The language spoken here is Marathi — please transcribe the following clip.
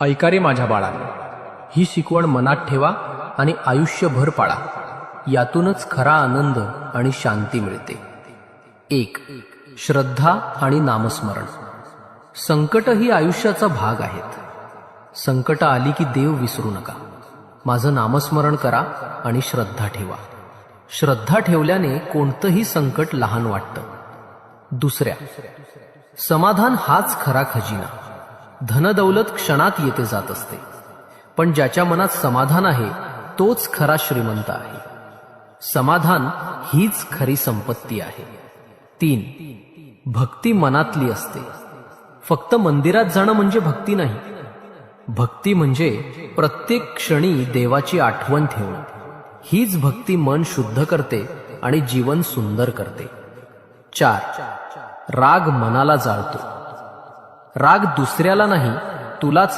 ऐका रे माझ्या बाळांनो, ही शिकवण मनात ठेवा आणि आयुष्यभर पाळा. यातूनच खरा आनंद आणि शांती मिळते. 1. श्रद्धा आणि नामस्मरण. संकट ही आयुष्याचा भाग आहेत. संकट आली की देव विसरू नका. माझं नामस्मरण करा आणि श्रद्धा ठेवा. श्रद्धा ठेवल्याने कोणतंही संकट लहान वाटतं. 2. समाधान हाच खरा खजिना. धनदौलत क्षणात येते जात असते, पण ज्याच्या मनात समाधान आहे तोच खरा श्रीमंत आहे. समाधान हीच खरी संपत्ती आहे. 3. भक्ती मनातली असते. फक्त मंदिरात जाणं म्हणजे भक्ती नाही. भक्ती म्हणजे प्रत्येक क्षणी देवाची आठवण ठेवणं. हीच भक्ती मन शुद्ध करते आणि जीवन सुंदर करते. 4. राग मनाला जाळतो. राग दुसऱ्याला नाही, तुलाच